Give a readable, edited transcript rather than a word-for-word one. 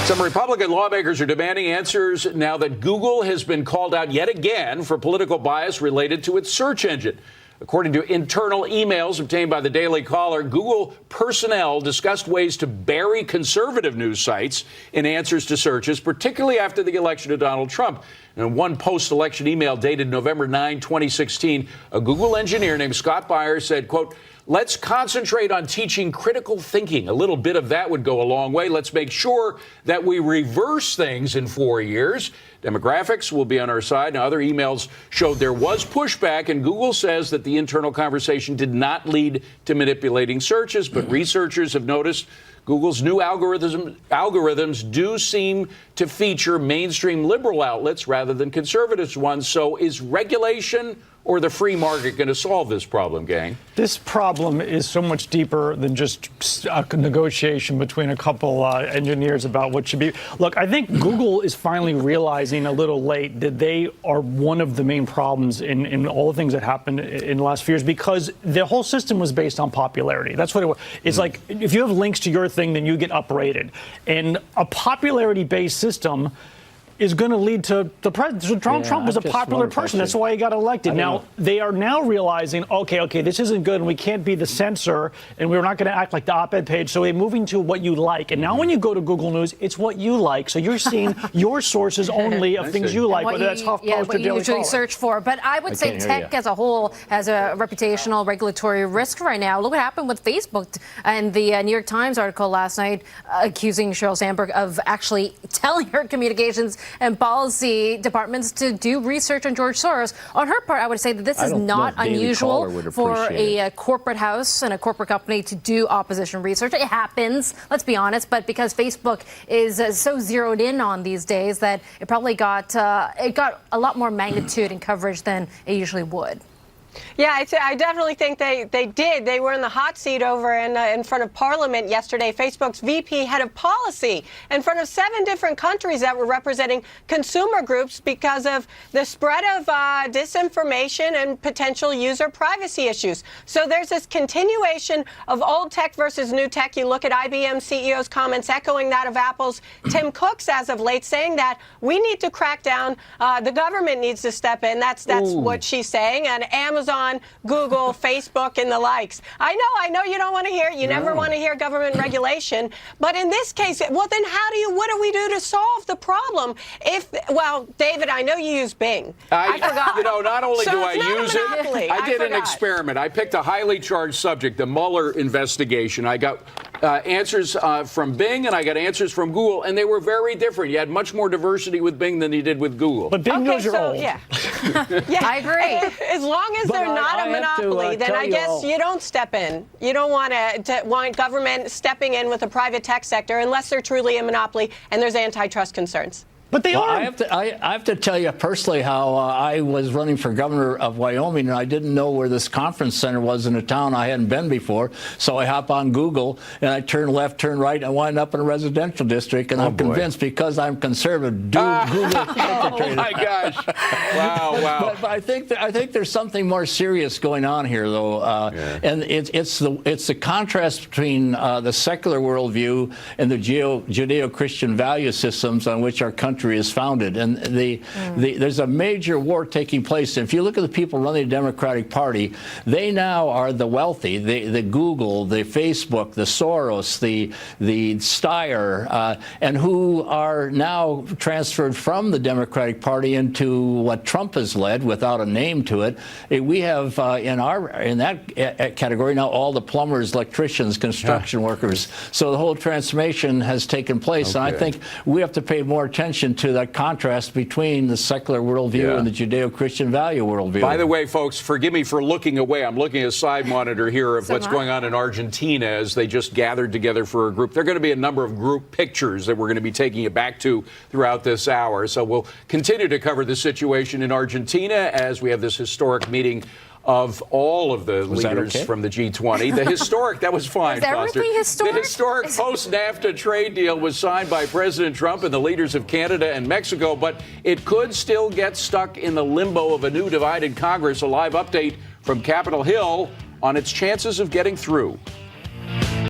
Some Republican lawmakers are demanding answers now that Google has been called out yet again for political bias related to its search engine. According to internal emails obtained by the Daily Caller, Google personnel discussed ways to bury conservative news sites in answers to searches, particularly after the election of Donald Trump. In one post-election email dated November 9, 2016, a Google engineer named Scott Byers said, quote, "Let's concentrate on teaching critical thinking. A little bit of that would go a long way. Let's make sure that we reverse things in 4 years. Demographics will be on our side." Now, other emails showed there was pushback, and Google says that the internal conversation did not lead to manipulating searches, but researchers have noticed Google's new algorithms do seem to feature mainstream liberal outlets rather than conservative ones. So is regulation or the free market going to solve this problem, gang? This problem is so much deeper than just a negotiation between a couple engineers about what should be. Look, I think Google is finally realizing a little late that they are one of the main problems in all the things that happened in the last few years, because the whole system was based on popularity. That's what it was. It's like if you have links to your thing, then you get uprated. And a popularity-based system is going to lead to the president. So Trump was a popular person. That's why he got elected. Now, they are now realizing, okay, this isn't good, and we can't be the censor, and we're not going to act like the op-ed page, so they're moving to what you like. And now when you go to Google News, it's what you like. So you're seeing your sources only of things you like, whether that's HuffPost or Daily Caller. What you usually search for. But I would say tech as a whole has a reputational regulatory risk right now. Look what happened with Facebook and the New York Times article last night accusing Sheryl Sandberg of actually telling her communications and policy departments to do research on George Soros. On her part, I would say that this is not unusual for a corporate house and a corporate company to do opposition research. It happens, let's be honest, but because Facebook is so zeroed in on these days that it probably got a lot more magnitude and coverage than it usually would. Yeah, I definitely think they did. They were in the hot seat over in front of Parliament yesterday. Facebook's VP head of policy in front of 7 different countries that were representing consumer groups because of the spread of disinformation and potential user privacy issues. So there's this continuation of old tech versus new tech. You look at IBM CEO's comments echoing that of Apple's Tim Cook's as of late, saying that we need to crack down. The government needs to step in. That's what she's saying. And Amazon, Google, Facebook, and the likes. I know you don't want to hear it. You never want to hear government regulation. But in this case, well, then what do we do to solve the problem? David, I know you use Bing. I forgot. Not only do I use it, I did an experiment. I picked a highly charged subject, the Mueller investigation. I got answers from Bing, and I got answers from Google, and they were very different. You had much more diversity with Bing than you did with Google. But Bing knows you're old. Yeah. I agree. As long as they're not a monopoly, then I guess you don't step in. You don't want government stepping in with the private tech sector unless they're truly a monopoly and there's antitrust concerns. But they are. I have to tell you personally how I was running for governor of Wyoming, and I didn't know where this conference center was in a town I hadn't been before. So I hop on Google, and I turn left, turn right, and I wind up in a residential district. And I'm convinced, because I'm conservative, Google. Oh, my gosh. Wow. But I think there's something more serious going on here, though. And it's the contrast between the secular worldview and the Judeo-Christian value systems on which our country is founded, and there's a major war taking place. And if you look at the people running the Democratic Party, they now are the wealthy, the Google, the Facebook, the Soros, the Steyer, and who are now transferred from the Democratic Party into what Trump has led without a name to it. We have in that category now all the plumbers, electricians, construction workers. So the whole transformation has taken place, and I think we have to pay more attention to that contrast between the secular worldview and the Judeo-Christian value worldview. By the way, folks, forgive me for looking away. I'm looking at a side monitor here of what's going on in Argentina as they just gathered together for a group. There are going to be a number of group pictures that we're going to be taking you back to throughout this hour. So we'll continue to cover the situation in Argentina as we have this historic meeting of all of the leaders from the G20. The historic, that was fine, Foster. The historic post-NAFTA trade deal was signed by President Trump and the leaders of Canada and Mexico, but it could still get stuck in the limbo of a new divided Congress. A live update from Capitol Hill on its chances of getting through.